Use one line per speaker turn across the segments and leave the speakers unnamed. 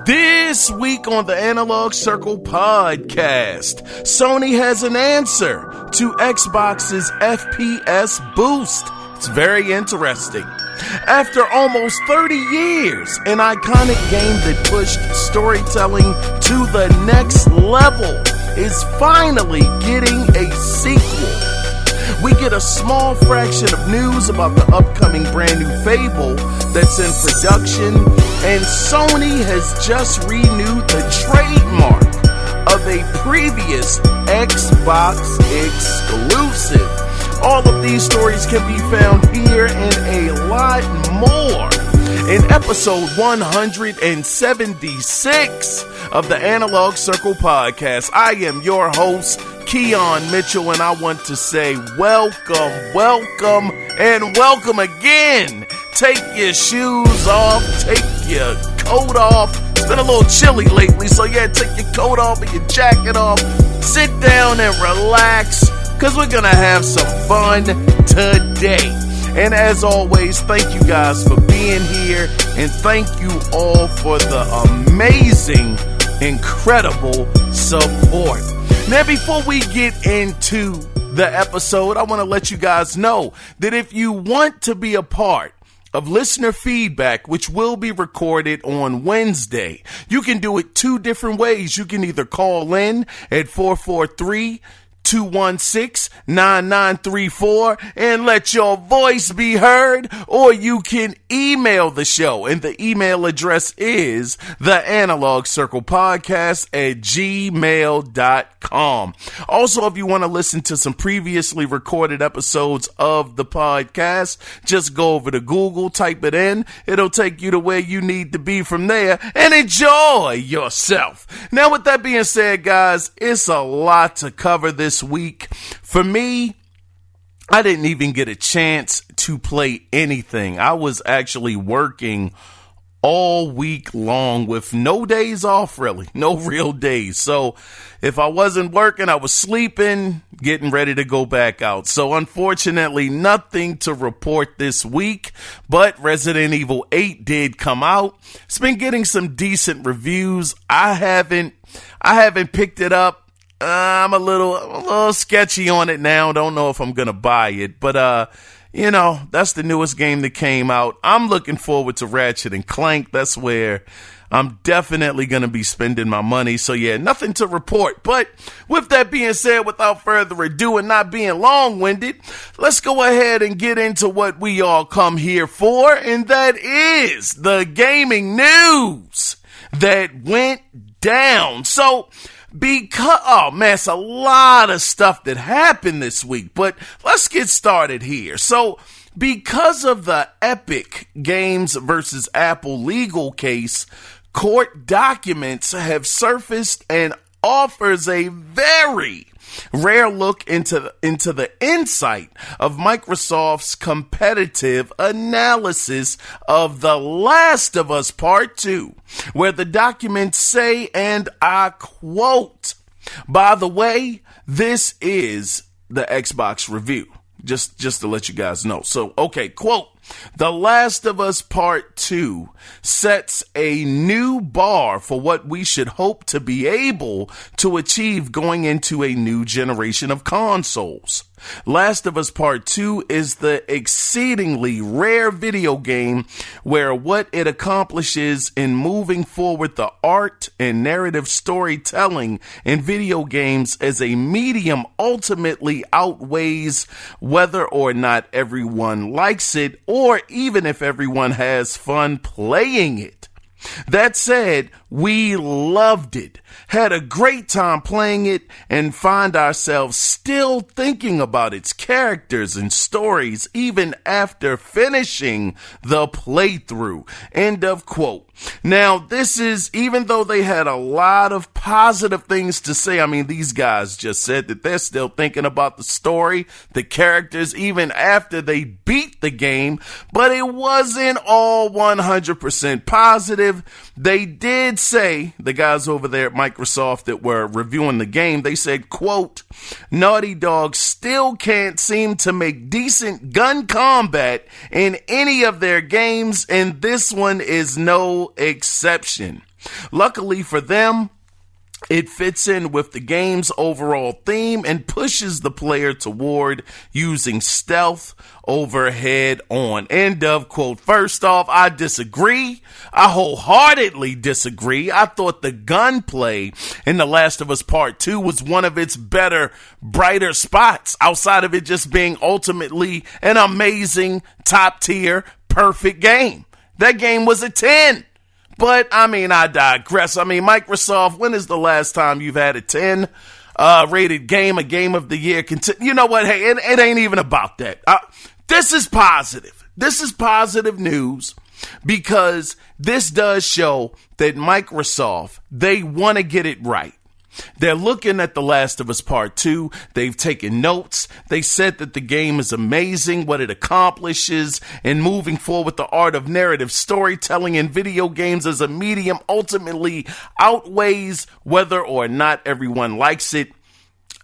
This week on the Analog Circle podcast, Sony has an answer to Xbox's FPS Boost. It's very interesting. After almost 30 years, an iconic game that pushed storytelling to the next level is finally getting a sequel. We get a small fraction of news about the upcoming brand new Fable that's in production, and Sony has just renewed the trademark of a previous Xbox exclusive. All of these stories can be found here and a lot more in episode 176 of the Analog Circle podcast. I am your host, Kiaun Mitchell, and I want to say welcome, and welcome again. Take your shoes off, take your coat off. It's been a little chilly lately, so yeah, take your coat off and your jacket off. Sit down and relax, because we're going to have some fun today. And as always, thank you guys for being here, and thank you all for the amazing, incredible support. Now, before we get into the episode, I want to let you guys know that if you want to be a part of listener feedback, which will be recorded on Wednesday, you can do it two different ways. You can either call in at 443-216-9934 and let your voice be heard, or you can email the show, and the email address is theanalogcirclepodcast@gmail.com. Also, if you want to listen to some previously recorded episodes of the podcast, just go over to Google, type it in. It'll take you to where you need to be from there, and enjoy yourself. Now, with that being said, guys, it's a lot to cover this week. For me, I didn't even get a chance to play anything. I was actually working all week long with no days off, really. No real days. So if I wasn't working, I was sleeping, getting ready to go back out. So unfortunately, nothing to report this week, but Resident Evil 8 did come out. It's been getting some decent reviews. I haven't picked it up. I'm a little sketchy on it now. Don't know if I'm going to buy it, but, that's the newest game that came out. I'm looking forward to Ratchet and Clank. That's where I'm definitely going to be spending my money. So yeah, nothing to report. But with that being said, without further ado and not being long-winded, let's go ahead and get into what we all come here for. And that is the gaming news that went down. So, it's a lot of stuff that happened this week, but let's get started here. So, because of the Epic Games versus Apple legal case, court documents have surfaced and offers a very rare look into the insight of Microsoft's competitive analysis of The Last of Us Part 2, where the documents say, and I quote, by the way, this is the Xbox review, just to let you guys know. So, okay, quote, The Last of Us Part 2 sets a new bar for what we should hope to be able to achieve going into a new generation of consoles. Last of Us Part 2 is the exceedingly rare video game where what it accomplishes in moving forward the art and narrative storytelling in video games as a medium ultimately outweighs whether or not everyone likes it, or even if everyone has fun playing it. That said, we loved it, had a great time playing it, and find ourselves still thinking about its characters and stories even after finishing the playthrough. End of quote. Now, this is, even though they had a lot of positive things to say, I mean, these guys just said that they're still thinking about the story, the characters, even after they beat the game, but it wasn't all 100% positive. They did say, the guys over there at Microsoft that were reviewing the game, they said, quote, Naughty Dog still can't seem to make decent gun combat in any of their games, and this one is no exception. Luckily for them, it fits in with the game's overall theme and pushes the player toward using stealth over head on. End of quote. First off, I disagree. I wholeheartedly disagree. I thought the gunplay in The Last of Us Part 2 was one of its better, brighter spots, outside of it just being ultimately an amazing, top tier, perfect game. That game was a 10. But, I digress. Microsoft, when is the last time you've had a 10 rated game, a game of the year? You know what? Hey, it ain't even about that. This is positive. This is positive news because this does show that Microsoft, they want to get it right. They're looking at The Last of Us Part 2. They've taken notes. They said that the game is amazing, what it accomplishes, and moving forward with the art of narrative storytelling in video games as a medium ultimately outweighs whether or not everyone likes it.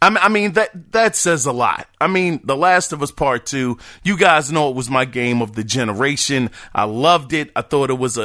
That says a lot. The Last of Us Part 2, you guys know it was my game of the generation. I loved it. I thought it was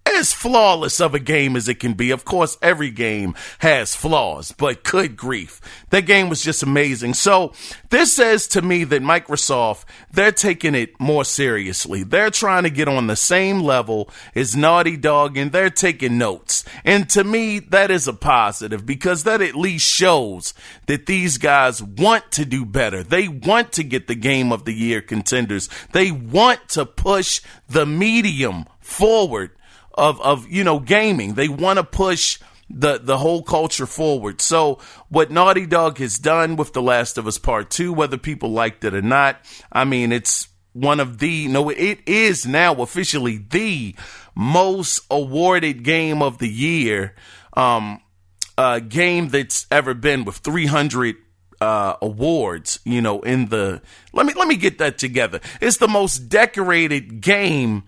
as flawless of a game as it can be. Of course, every game has flaws, but good grief, that game was just amazing. So this says to me that Microsoft, they're taking it more seriously. They're trying to get on the same level as Naughty Dog, and they're taking notes. And to me, that is a positive because that at least shows that these guys want to do better. They want to get the Game of the Year contenders. They want to push the medium forward of gaming. They want to push the whole culture forward. So what Naughty Dog has done with The Last of Us Part 2, whether people liked it or not, it's one of it is now officially the most awarded game of the year, game that's ever been, with 300 awards, in the, let me get that together. It's the most decorated game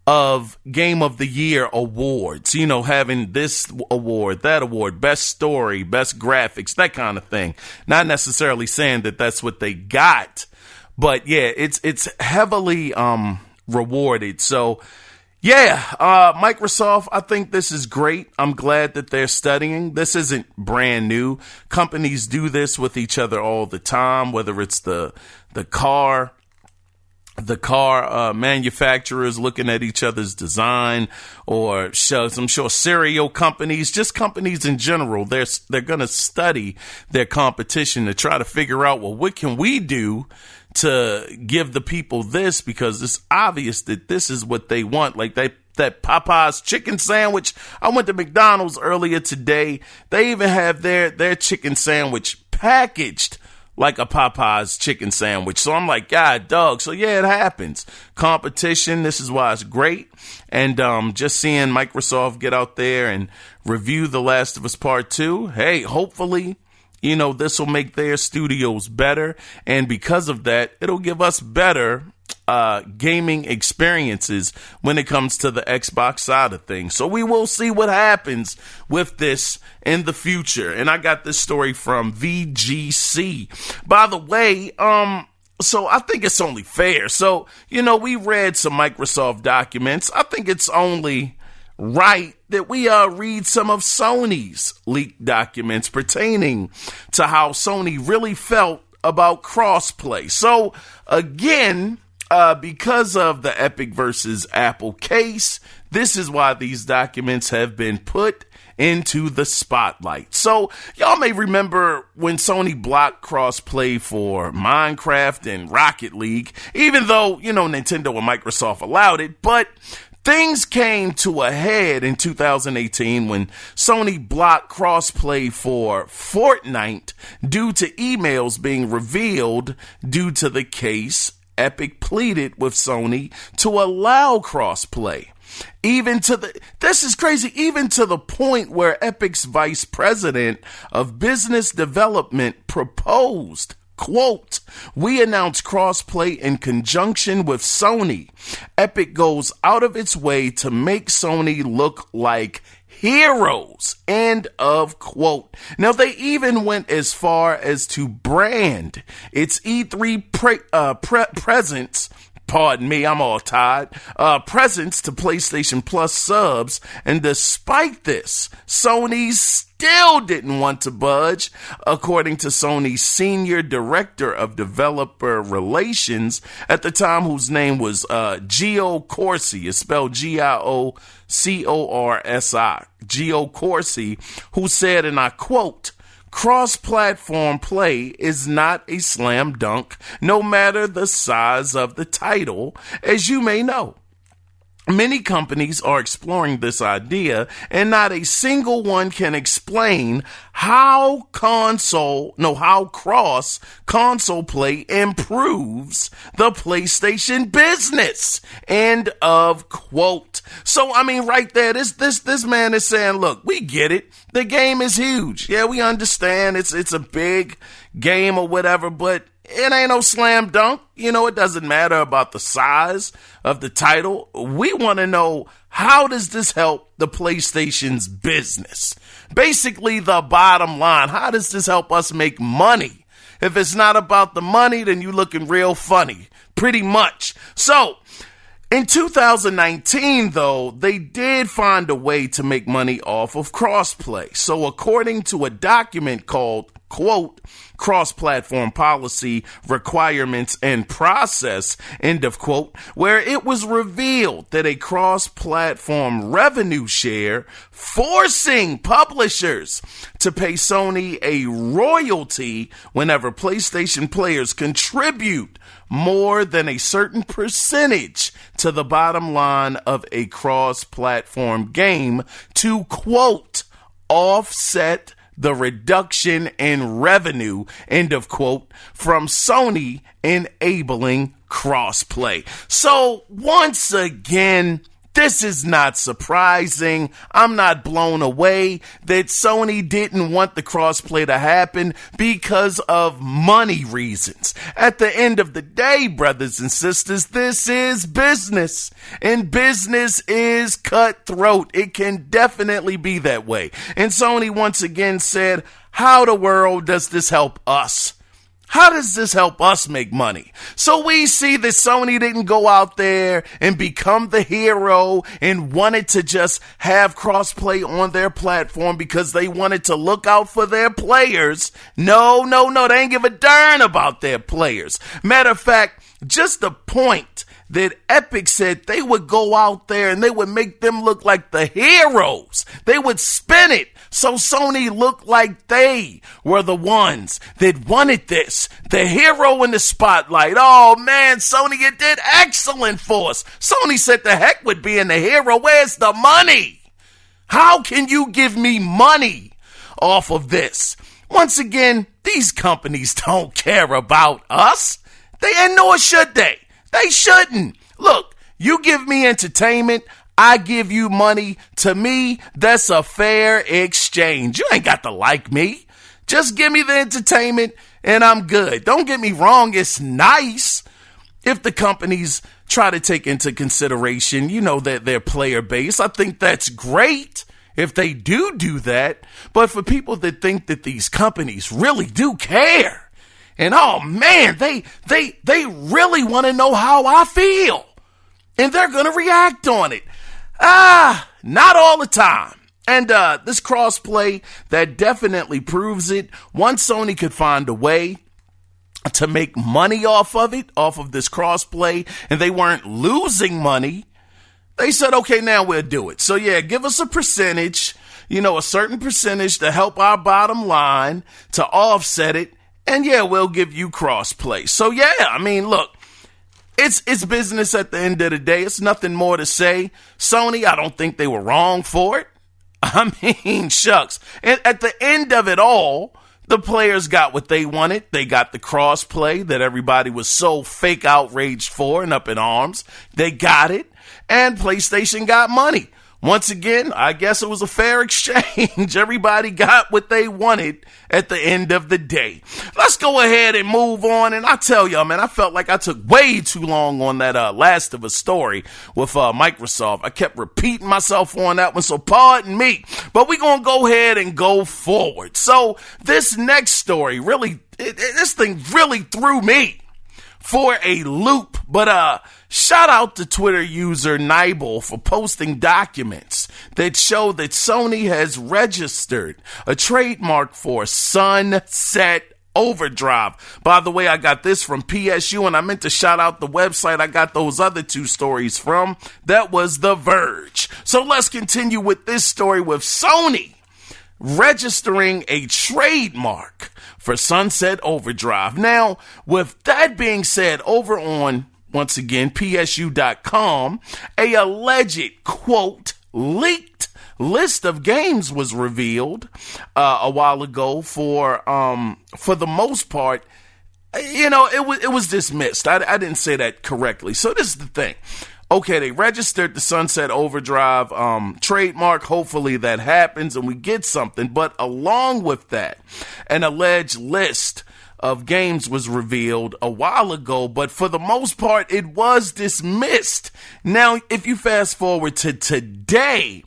of Game of the Year awards, having this award, that award, best story, best graphics, that kind of thing. Not necessarily saying that that's what they got, but yeah, it's heavily rewarded. So yeah, Microsoft, I think this is great. I'm glad that they're studying. This isn't brand new. Companies do this with each other all the time, whether it's the car manufacturers looking at each other's design, or I'm sure cereal companies, just companies in general. They're going to study their competition to try to figure out, well, what can we do to give the people this, because it's obvious that this is what they want. Like that Popeye's chicken sandwich. I went to McDonald's earlier today. They even have their chicken sandwich packaged like a Popeye's chicken sandwich. So I'm like, God, dog. So yeah, it happens. Competition. This is why it's great. And just seeing Microsoft get out there and review The Last of Us Part 2. Hey, hopefully, this will make their studios better. And because of that, it'll give us better gaming experiences when it comes to the Xbox side of things. So we will see what happens with this in the future. And I got this story from VGC. By the way, so I think it's only fair. So, we read some Microsoft documents. I think it's only right that we read some of Sony's leaked documents pertaining to how Sony really felt about crossplay. So again, because of the Epic versus Apple case, this is why these documents have been put into the spotlight. So y'all may remember when Sony blocked crossplay for Minecraft and Rocket League, even though, Nintendo and Microsoft allowed it, but things came to a head in 2018 when Sony blocked crossplay for Fortnite due to emails being revealed due to the case. Epic pleaded with Sony to allow crossplay. This is crazy, even to the point where Epic's vice president of business development proposed, quote, "We announced crossplay in conjunction with Sony. Epic goes out of its way to make Sony look like heroes," end of quote. Now, they even went as far as to brand its E3 presence pardon me, I'm all tired, presents to PlayStation Plus subs, and despite this, Sony still didn't want to budge. According to Sony's senior director of developer relations at the time, whose name was Gio Corsi, it's spelled Giocorsi, Gio Corsi, who said, and I quote, "Cross-platform play is not a slam dunk, no matter the size of the title, as you may know. Many companies are exploring this idea, and not a single one can explain how cross console play improves the PlayStation business." End of quote. So, I mean, right there, this man is saying, look, we get it. The game is huge. Yeah, we understand it's a big game or whatever, but it ain't no slam dunk. You know, it doesn't matter about the size of the title. We want to know, how does this help the PlayStation's business? Basically, the bottom line, how does this help us make money? If it's not about the money, then you looking real funny, pretty much. So, in 2019, though, they did find a way to make money off of crossplay. So according to a document called, quote, "Cross-Platform Policy Requirements and Process," end of quote, where it was revealed that a cross-platform revenue share forcing publishers to pay Sony a royalty whenever PlayStation players contribute more than a certain percentage to the bottom line of a cross-platform game to, quote, "offset the reduction in revenue," end of quote, from Sony enabling crossplay. So once again, this is not surprising. I'm not blown away that Sony didn't want the crossplay to happen because of money reasons. At the end of the day, brothers and sisters, this is business, and business is cutthroat. It can definitely be that way. And Sony once again said, how the world does this help us? How does this help us make money? So we see that Sony didn't go out there and become the hero and wanted to just have crossplay on their platform because they wanted to look out for their players. No, they ain't give a darn about their players. Matter of fact, just the point that Epic said they would go out there and they would make them look like the heroes. They would spin it so Sony looked like they were the ones that wanted this. The hero in the spotlight. Oh man, Sony, you did excellent for us. Sony said the heck with being the hero. Where's the money? How can you give me money off of this? Once again, these companies don't care about us. And nor should they. They shouldn't. Look, you give me entertainment, I give you money. To me, that's a fair exchange. You ain't got to like me. Just give me the entertainment and I'm good. Don't get me wrong, it's nice if the companies try to take into consideration, that their player base. I think that's great if they do that. But for people that think that these companies really do care, and oh man, they really want to know how I feel, and they're going to react on it. Not all the time. And this crossplay, that definitely proves it. Once Sony could find a way to make money off of it, off of this crossplay, and they weren't losing money, they said, okay, now we'll do it. So yeah, give us a percentage, a certain percentage to help our bottom line, to offset it. And yeah, we'll give you crossplay. So yeah, I mean, look, it's business at the end of the day. It's nothing more to say. Sony, I don't think they were wrong for it. I mean, shucks. And at the end of it all, the players got what they wanted. They got the crossplay that everybody was so fake outraged for and up in arms. They got it. And PlayStation got money. Once again, I guess it was a fair exchange. Everybody got what they wanted at the end of the day. Let's go ahead and move on. And I tell y'all, man, I felt like I took way too long on that Last of Us story with Microsoft. I kept repeating myself on that one, so pardon me. But we're going to go ahead and go forward. So this next story this thing really threw me for a loop. But Shout out to Twitter user Nibel for posting documents that show that Sony has registered a trademark for Sunset Overdrive. By the way, I got this from PSU, and I meant to shout out the website I got those other two stories from. That was The Verge. So let's continue with this story with Sony registering a trademark for Sunset Overdrive. Now, with that being said, over on, once again, PSU.com, a alleged, quote, leaked list of games was revealed a while ago for the most part, it was dismissed. I didn't say that correctly. So this is the thing. Okay, they registered the Sunset Overdrive trademark. Hopefully that happens and we get something. But along with that, an alleged list of games was revealed a while ago, but for the most part, it was dismissed. Now, if you fast forward to today,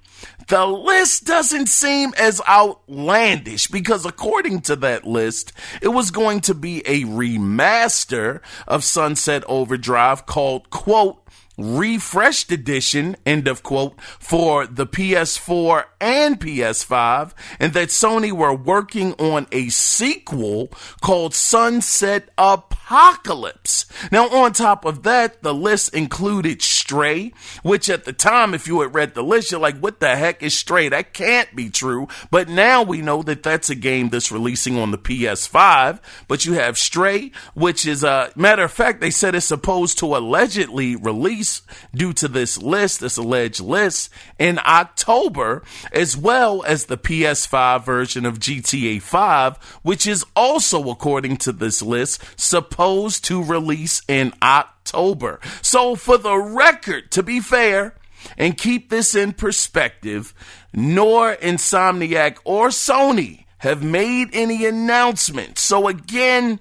the list doesn't seem as outlandish because according to that list, it was going to be a remaster of Sunset Overdrive called, quote, refreshed edition, end of quote, for the PS4 and PS5, and that Sony were working on a sequel called Sunset Apocalypse. Now, on top of that, the list included Stray, which at the time, if you had read the list, you're like, what the heck is Stray? That can't be true. But now we know that that's a game that's releasing on the PS5, but you have Stray, which is matter of fact, they said it's supposed to allegedly release due to this alleged list in October, as well as the PS5 version of GTA 5, which is also, according to this list, supposed to release in October. So for the record, to be fair, and keep this in perspective, nor Insomniac or Sony have made any announcements. So again,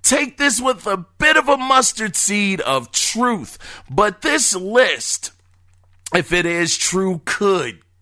take this with a bit of a mustard seed of truth. But this list, if it is true,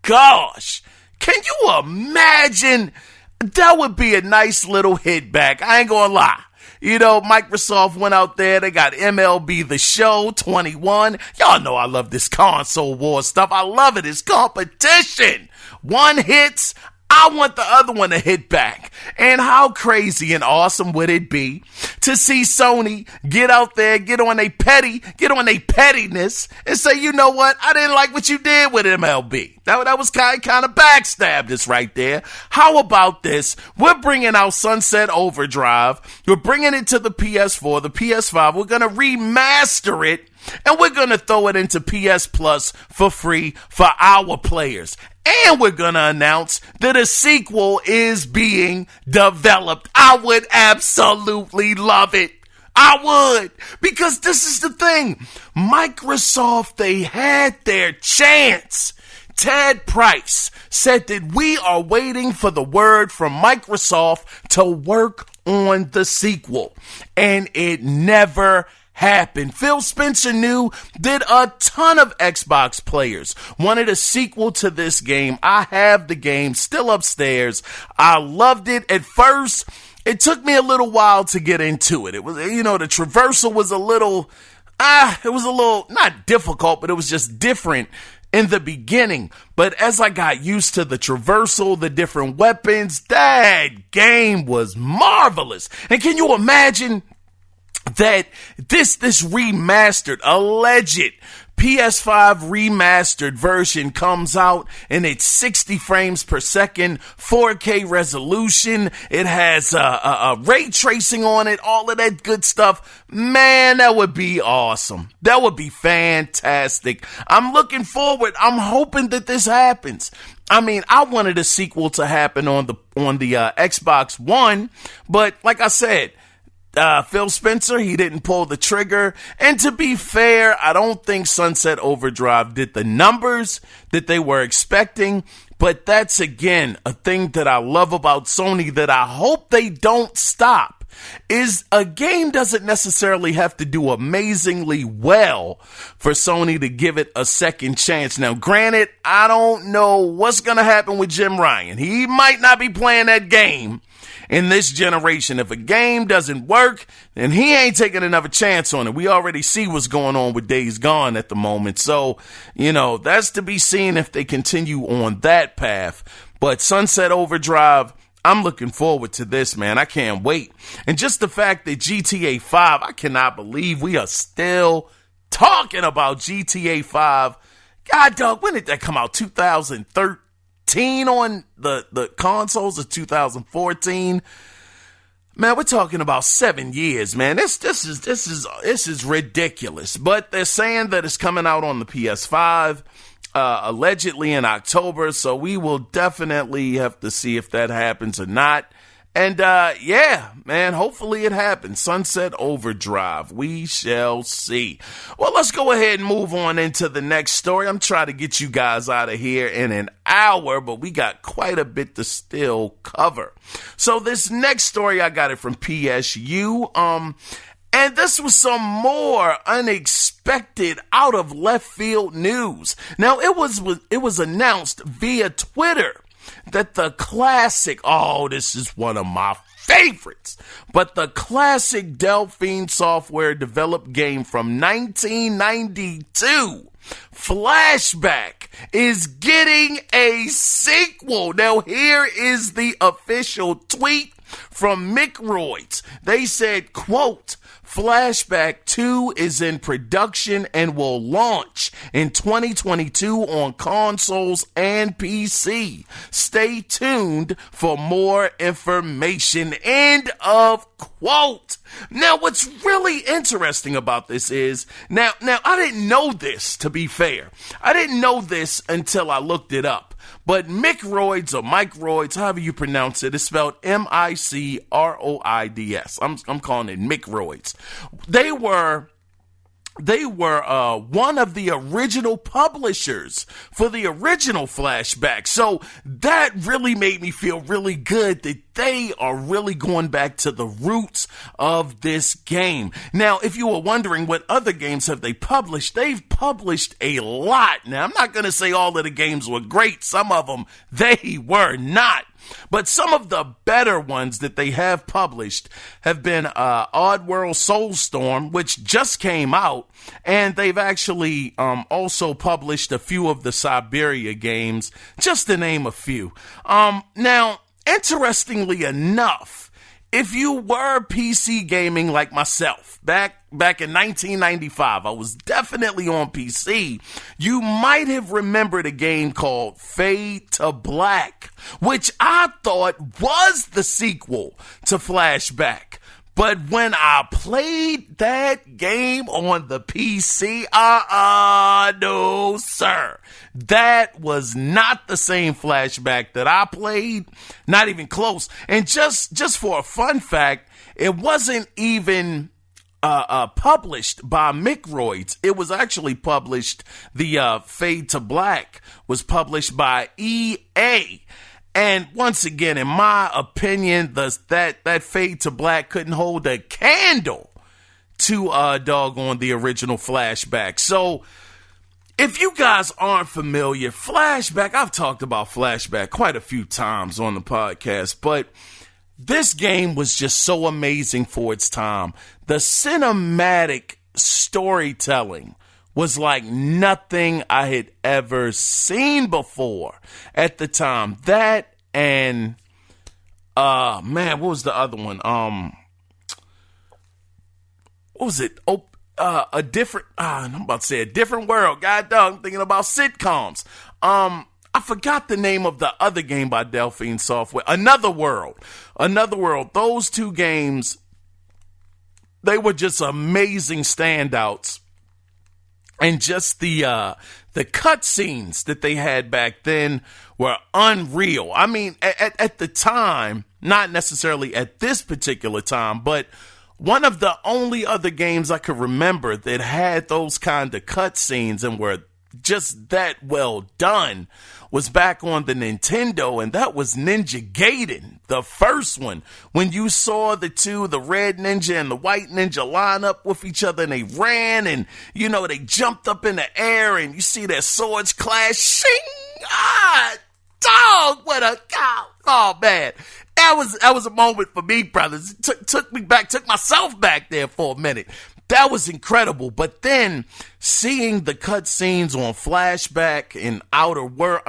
gosh, can you imagine? That would be a nice little hit back. I ain't gonna lie. Microsoft went out there. They got MLB The Show 21. Y'all know I love this console war stuff. I love it. It's competition. One hits. I want the other one to hit back. And how crazy and awesome would it be to see Sony get out there, get on a pettiness and say, you know what? I didn't like what you did with MLB. That was kind of backstabbed us right there. How about this? We're bringing out Sunset Overdrive. We're bringing it to the PS4, the PS5. We're going to remaster it. And we're going to throw it into PS Plus for free for our players. And we're going to announce that a sequel is being developed. I would absolutely love it. I would. Because this is the thing. Microsoft, they had their chance. Ted Price said that we are waiting for the word from Microsoft to work on the sequel. And it never happened. Phil Spencer did a ton of Xbox players wanted a sequel to this game. I have the game still upstairs. I loved it at first. It took me a little while to get into it. It was, the traversal was a little, not difficult, but it was just different in the beginning. But as I got used to the traversal, the different weapons, that game was marvelous. And can you imagine that this remastered, alleged PS5 remastered version comes out and it's 60 frames per second, 4K resolution. It has ray tracing on it, all of that good stuff. Man, that would be awesome. That would be fantastic. I'm looking forward. I'm hoping that this happens. I mean, I wanted a sequel to happen on the Xbox One, but like I said, Phil Spencer, he didn't pull the trigger. And to be fair, I don't think Sunset Overdrive did the numbers that they were expecting. But that's, again, a thing that I love about Sony that I hope they don't stop. Is a game doesn't necessarily have to do amazingly well for Sony to give it a second chance. Now, granted, I don't know what's going to happen with Jim Ryan. He might not be playing that game in this generation. If a game doesn't work, then he ain't taking another chance on it. We already see what's going on with Days Gone at the moment. So, that's to be seen if they continue on that path. But Sunset Overdrive, I'm looking forward to this, man. I can't wait. And just the fact that GTA 5, I cannot believe we are still talking about GTA 5. God, dog, when did that come out? 2013 on the consoles, or 2014? Man, we're talking about 7 years, man. This is ridiculous. But they're saying that it's coming out on the PS5, allegedly in October. So we will definitely have to see if that happens or not. And, yeah, man, hopefully it happens. Sunset Overdrive. We shall see. Well, let's go ahead and move on into the next story. I'm trying to get you guys out of here in an hour, but we got quite a bit to still cover. So this next story, I got it from PSU. And this was some more unexpected, out of left field news. Now, it was announced via Twitter that the classic, this is one of my favorites, but the classic Delphine Software developed game from 1992, Flashback, is getting a sequel. Now, here is the official tweet from McRoids. They said, quote, Flashback 2 is in production and will launch in 2022 on consoles and PC. Stay tuned for more information. End of quote. Now, what's really interesting about this is, now I didn't know this, to be fair. I didn't know this until I looked it up. But McRoids, or Microids, however you pronounce it, is spelled Microids. I'm calling it McRoids. They were one of the original publishers for the original Flashback. So that really made me feel really good that they are really going back to the roots of this game. Now, if you were wondering what other games have they published, they've published a lot. Now, I'm not going to say all of the games were great. Some of them, they were not. But some of the better ones that they have published have been Oddworld Soulstorm, which just came out, and they've actually also published a few of the Siberia games, just to name a few. Now, interestingly enough, if you were PC gaming like myself, back in 1995, I was definitely on PC, you might have remembered a game called Fade to Black, which I thought was the sequel to Flashback. But when I played that game on the PC, no, sir. That was not the same Flashback that I played. Not even close. And just for a fun fact, it wasn't even published by McRoids. It was actually published, the Fade to Black was published by EA. And once again, in my opinion, that Fade to Black couldn't hold a candle to doggone the original Flashback. So, if you guys aren't familiar, Flashback, I've talked about Flashback quite a few times on the podcast, but this game was just so amazing for its time. The cinematic storytelling was like nothing I had ever seen before at the time. That and, man, what was the other one? What was it? I'm about to say A Different World. God dog, I'm thinking about sitcoms. I forgot the name of the other game by Delphine Software. Another World. Those two games, they were just amazing standouts. And just the cutscenes that they had back then were unreal. I mean, at the time, not necessarily at this particular time, but one of the only other games I could remember that had those kind of cutscenes and were just that well done was back on the Nintendo, and that was Ninja Gaiden, the first one. When you saw the red ninja and the white ninja line up with each other, and they ran, and, they jumped up in the air, and you see their swords clash. Shing! Dog, what a cow. Oh, man. that was a moment for me, brothers. It took myself back there for a minute. That was incredible. But then seeing the cutscenes on Flashback and Outer World,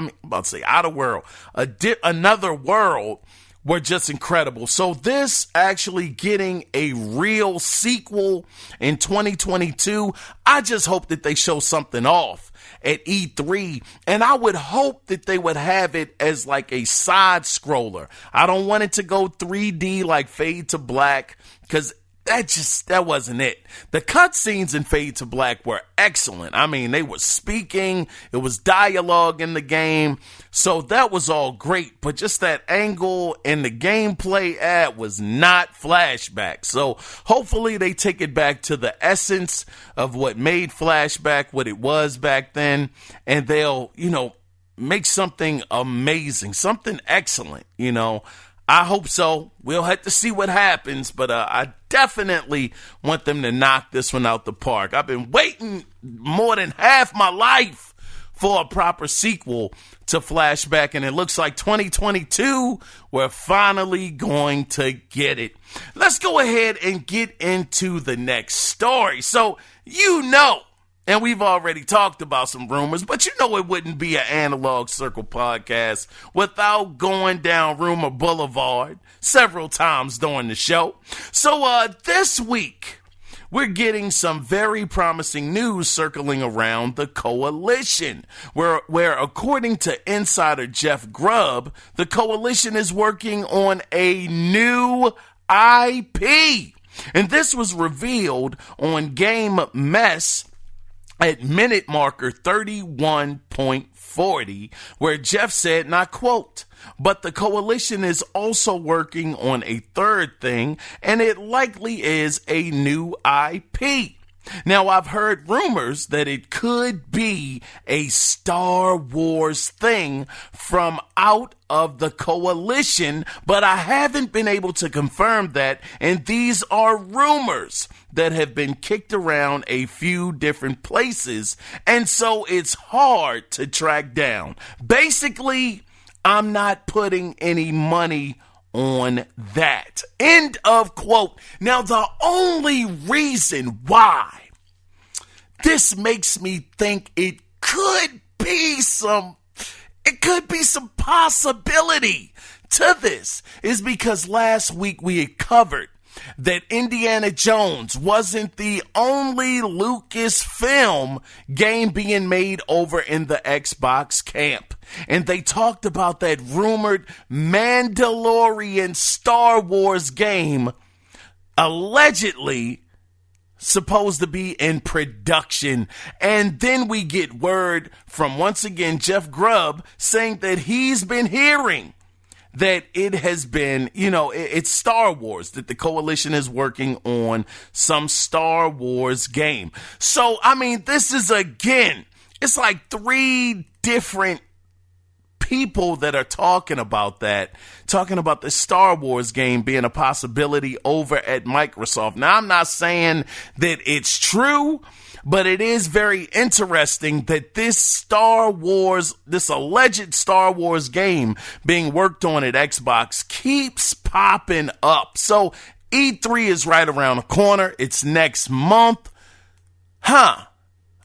Another World, were just incredible. So this actually getting a real sequel in 2022, I just hope that they show something off at E3, and I would hope that they would have it as like a side scroller. I don't want it to go 3D like Fade to Black, because that wasn't it. The cutscenes in Fade to Black were excellent. I mean, they were speaking, it was dialogue in the game, so that was all great, but just that angle and the gameplay was not Flashback. So hopefully they take it back to the essence of what made Flashback what it was back then, and they'll, make something amazing, something excellent, I hope so. We'll have to see what happens, but I definitely want them to knock this one out the park. I've been waiting more than half my life for a proper sequel to Flashback, and it looks like 2022, we're finally going to get it. Let's go ahead and get into the next story. So, and we've already talked about some rumors, but it wouldn't be an Analog Circle podcast without going down Rumor Boulevard several times during the show. So this week, we're getting some very promising news circling around the Coalition, where according to insider Jeff Grubb, the Coalition is working on a new IP. And this was revealed on Game Mess at minute marker 31.40, where Jeff said, and I quote, "But the Coalition is also working on a third thing, and it likely is a new IP. Now, I've heard rumors that it could be a Star Wars thing from out of the Coalition, but I haven't been able to confirm that, and these are rumors that have been kicked around a few different places, and so it's hard to track down. Basically, I'm not putting any money on that." End of quote. Now, the only reason why this makes me think it could be some possibility to this is because last week we had covered that Indiana Jones wasn't the only Lucasfilm game being made over in the Xbox camp. And they talked about that rumored Mandalorian Star Wars game allegedly supposed to be in production. And then we get word from, once again, Jeff Grubb saying that he's been hearing that it has been, it's Star Wars, that the Coalition is working on some Star Wars game. So, this is, again, it's like 3 different people that are talking about the Star Wars game being a possibility over at Microsoft. Now, I'm not saying that it's true, but it is very interesting that this alleged Star Wars game being worked on at Xbox keeps popping up. So E3 is right around the corner. It's next month.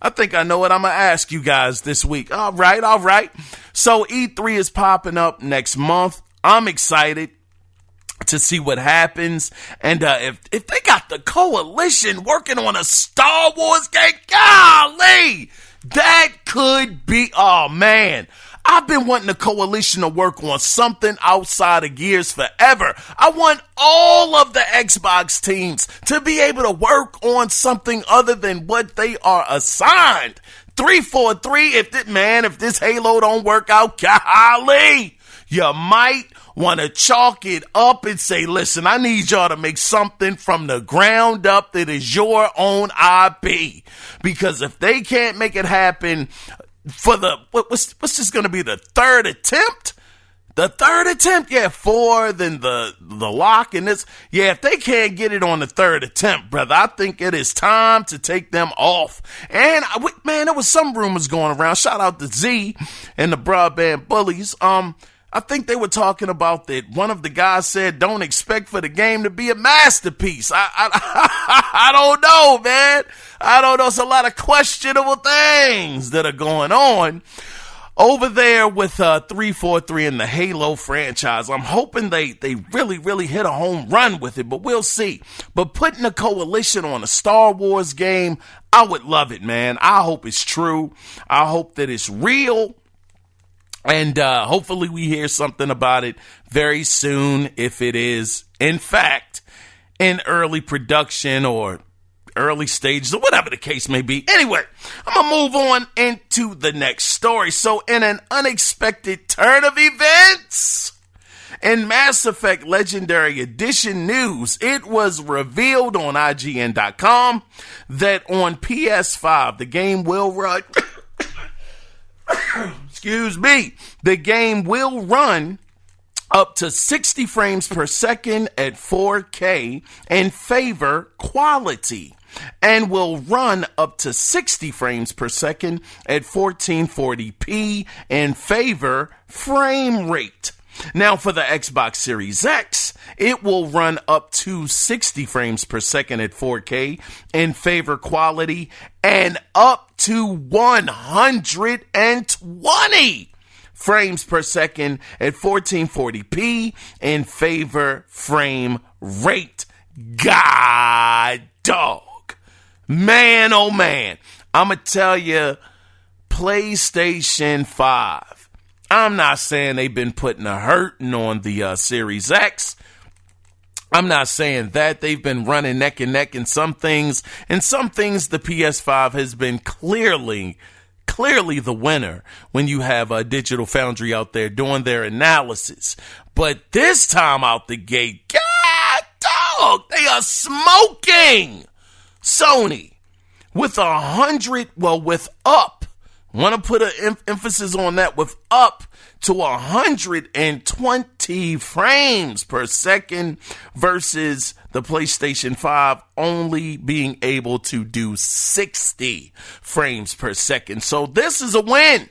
I think I know what I'm going to ask you guys this week. All right. So E3 is popping up next month. I'm excited to see what happens. And if they got the Coalition working on a Star Wars game, golly, that could be, oh man. I've been wanting the Coalition to work on something outside of Gears forever. I want all of the Xbox teams to be able to work on something other than what they are assigned. 343, if this Halo don't work out, golly, you might want to chalk it up and say, listen, I need y'all to make something from the ground up that is your own IP. Because if they can't make it happen for what's this going to be, the third attempt? Yeah, 4, then the lock and this. Yeah, if they can't get it on the third attempt, brother, I think it is time to take them off. And, there was some rumors going around. Shout out to Z and the Broadband Bullies. I think they were talking about that one of the guys said, don't expect for the game to be a masterpiece. I don't know, man. I don't know. It's a lot of questionable things that are going on over there with 343 and the Halo franchise. I'm hoping they really hit a home run with it, but we'll see. But putting a coalition on a Star Wars game, I would love it, man. I hope it's true. I hope that it's real. And hopefully we hear something about it very soon if it is, in fact, in early production or early stages or whatever the case may be. Anyway, I'm going to move on into the next story. So in an unexpected turn of events, in Mass Effect Legendary Edition news, it was revealed on IGN.com that on PS5, the game will run... the game will run up to 60 frames per second at 4K and favor quality, and will run up to 60 frames per second at 1440p and favor frame rate. Now for the Xbox Series X, it will run up to 60 frames per second at 4K and favor quality, and up to 120 frames per second at 1440p and favor frame rate. God dog. Man, oh man. I'ma tell you, PlayStation 5. I'm not saying they've been putting a hurting on the Series X. I'm not saying that. They've been running neck and neck in some things. In some things, the PS5 has been clearly the winner when you have a Digital Foundry out there doing their analysis. But this time out the gate, God dog, they are smoking Sony with want to put an emphasis on that, with up to 120 frames per second versus the PlayStation 5 only being able to do 60 frames per second. So this is a win.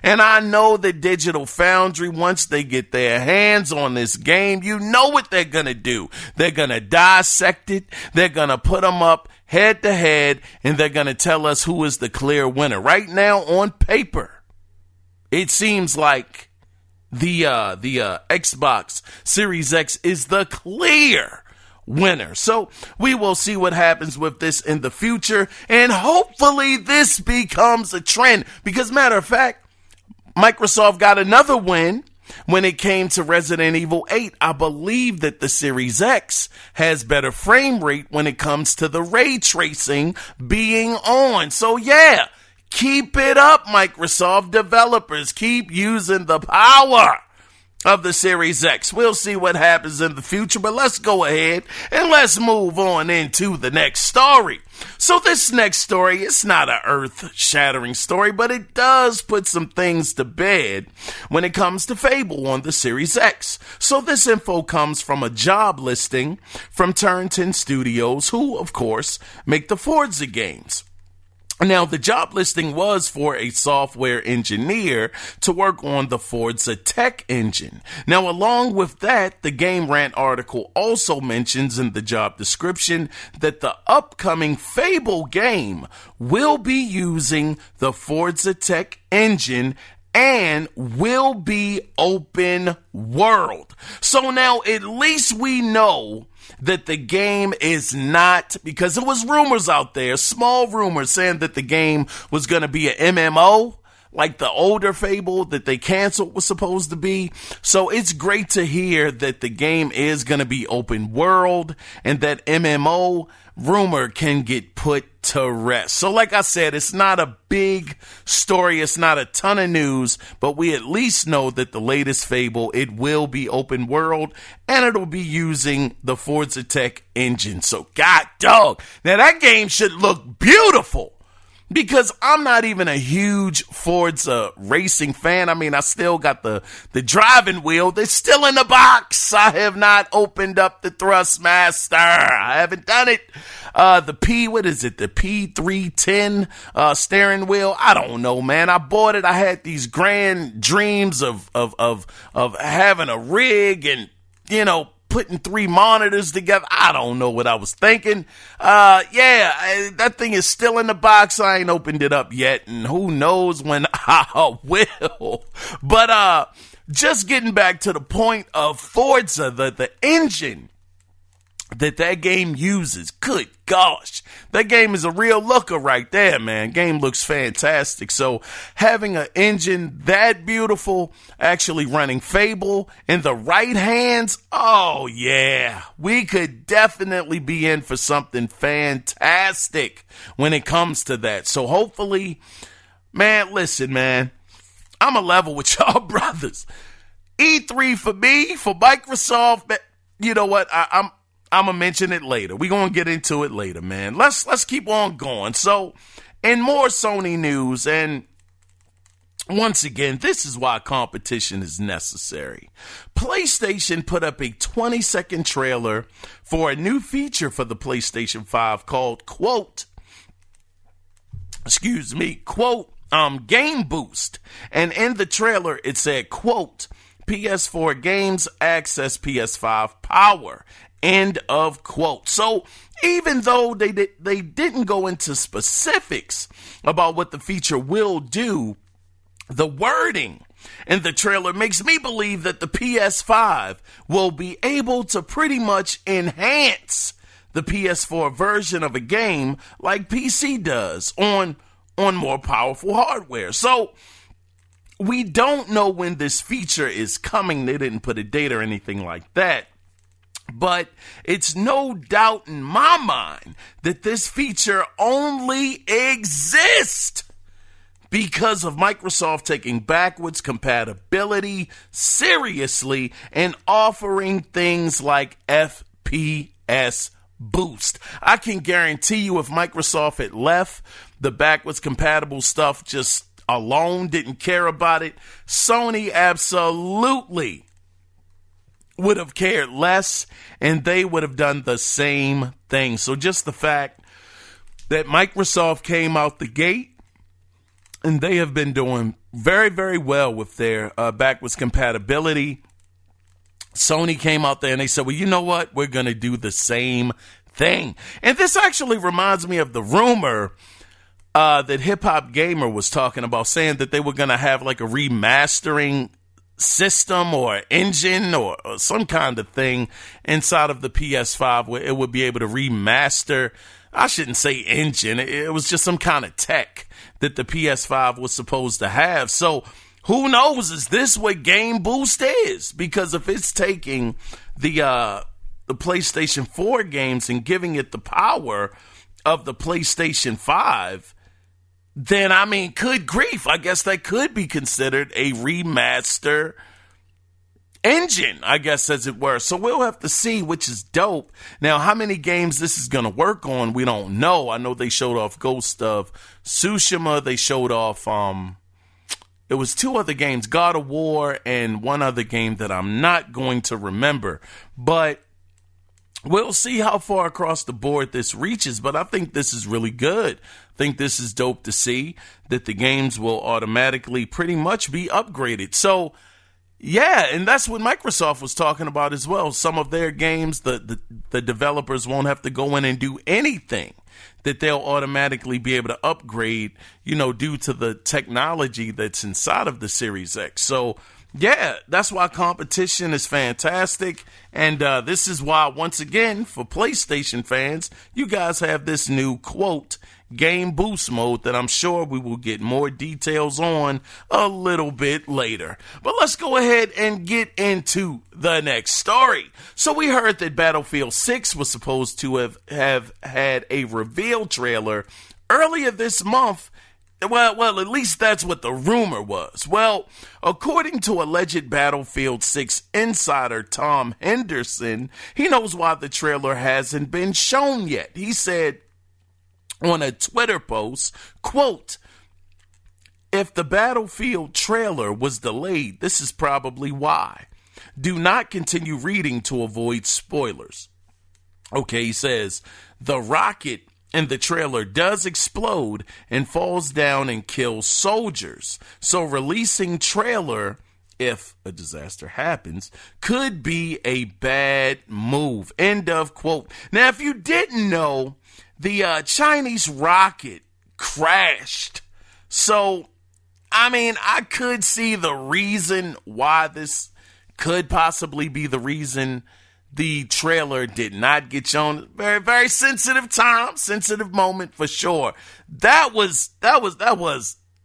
And I know that Digital Foundry, once they get their hands on this game, you know what they're going to do. They're going to dissect it. They're going to put them up head to head, and they're going to tell us who is the clear winner. Right now, on paper, it seems like the Xbox Series X is the clear winner. So we will see what happens with this in the future, and hopefully this becomes a trend. Because matter of fact, Microsoft got another win when it came to Resident Evil 8. I believe that the Series X has better frame rate when it comes to the ray tracing being on. So yeah, keep it up, Microsoft developers. Keep using the power of the Series X. We'll see what happens in the future, but let's go ahead and let's move on into the next story. So this next story, it's not an earth-shattering story, but it does put some things to bed when it comes to Fable on the Series X. So this info comes from a job listing from Turn 10 Studios, who, of course, make the Forza games. Now, the job listing was for a software engineer to work on the Forza tech engine. Now, along with that, the Game Rant article also mentions in the job description that the upcoming Fable game will be using the Forza tech engine and will be open world. So now at least we know that the game is not, because there was rumors out there, small rumors saying that the game was going to be an MMO, like the older Fable that they canceled was supposed to be. So it's great to hear that the game is going to be open world and that MMO rumor can get put to rest. So like I said, it's not a big story. It's not a ton of news, but we at least know that the latest Fable, it will be open world and it'll be using the Forza Tech engine. So God dog, now that game should look beautiful. Because I'm not even a huge Forza racing fan. I mean, I still got the driving wheel that's still in the box. I have not opened up the Thrustmaster. I haven't done it. What is it? The P310 steering wheel. I don't know, man. I bought it. I had these grand dreams of having a rig and, putting 3 monitors together. I don't know what I was thinking. That thing is still in the box. I ain't opened it up yet, and who knows when I will. But just getting back to the point of Forza, the engine that game uses. Good gosh. That game is a real looker right there, man. Game looks fantastic. So having an engine that beautiful, actually running Fable in the right hands, oh yeah. We could definitely be in for something fantastic when it comes to that. So hopefully, man, listen, man. I'm a level with y'all brothers. E3 for me, for Microsoft, you know what? I'm going to mention it later. We're going to get into it later, man. Let's keep on going. So, in more Sony news, and once again, this is why competition is necessary. PlayStation put up a 20-second trailer for a new feature for the PlayStation 5 called, quote, Game Boost. And in the trailer, it said, quote, PS4 games access PS5 power. End of quote. So even though they didn't go into specifics about what the feature will do, the wording in the trailer makes me believe that the PS5 will be able to pretty much enhance the PS4 version of a game like PC does on more powerful hardware. So we don't know when this feature is coming. They didn't put a date or anything like that. But it's no doubt in my mind that this feature only exists because of Microsoft taking backwards compatibility seriously and offering things like FPS Boost. I can guarantee you if Microsoft had left the backwards compatible stuff just alone, didn't care about it, Sony absolutely would have cared less, and they would have done the same thing. So just the fact that Microsoft came out the gate, and they have been doing very, very well with their backwards compatibility. Sony came out there and they said, well, you know what? We're going to do the same thing. And this actually reminds me of the rumor that Hip Hop Gamer was talking about, saying that they were going to have like a remastering system or engine or some kind of thing inside of the PS5 where it would be able to remaster. I shouldn't say engine. It was just some kind of tech that the PS5 was supposed to have. So who knows? Is this what Game Boost is? Because if it's taking the PlayStation 4 games and giving it the power of the PlayStation 5, then, I mean, good grief, I guess that could be considered a remaster engine, I guess, as it were. So we'll have to see, which is dope. Now, how many games this is going to work on, we don't know. I know they showed off Ghost of Tsushima. They showed off, it was 2 other games, God of War and one other game that I'm not going to remember. But we'll see how far across the board this reaches, but I think this is really good. I think this is dope to see that the games will automatically pretty much be upgraded. So, yeah, and that's what Microsoft was talking about as well. Some of their games, the developers won't have to go in and do anything, that they'll automatically be able to upgrade, due to the technology that's inside of the Series X. So, yeah, that's why competition is fantastic. And this is why, once again, for PlayStation fans, you guys have this new, quote, Game Boost mode that I'm sure we will get more details on a little bit later. But let's go ahead and get into the next story. So we heard that Battlefield 6 was supposed to have had a reveal trailer earlier this month. Well, at least that's what the rumor was. Well, according to alleged Battlefield 6 insider Tom Henderson, he knows why the trailer hasn't been shown yet. He said on a Twitter post, quote, if the Battlefield trailer was delayed, this is probably why. Do not continue reading to avoid spoilers. Okay, he says, the rocket in the trailer does explode and falls down and kills soldiers. So releasing trailer, if a disaster happens, could be a bad move. End of quote. Now, if you didn't know, the Chinese rocket crashed. So, I mean, I could see the reason why this could possibly be the reason the trailer did not get shown. Very, very sensitive time, sensitive moment for sure. That was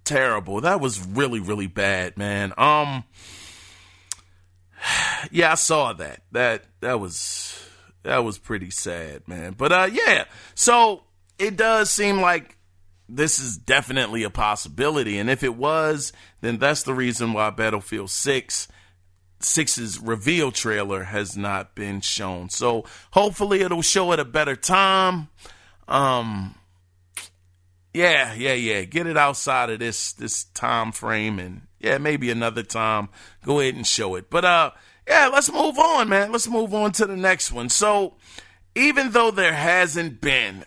terrible. That was really, really bad, man. Yeah, I saw that. That was pretty sad, man. But yeah. So it does seem like this is definitely a possibility, and if it was, then that's the reason why Battlefield 6's reveal trailer has not been shown. So hopefully it'll show at a better time. Yeah. Get it outside of this time frame, and yeah, maybe another time go ahead and show it. But yeah, let's move on, man. Let's move on to the next one. So even though there hasn't been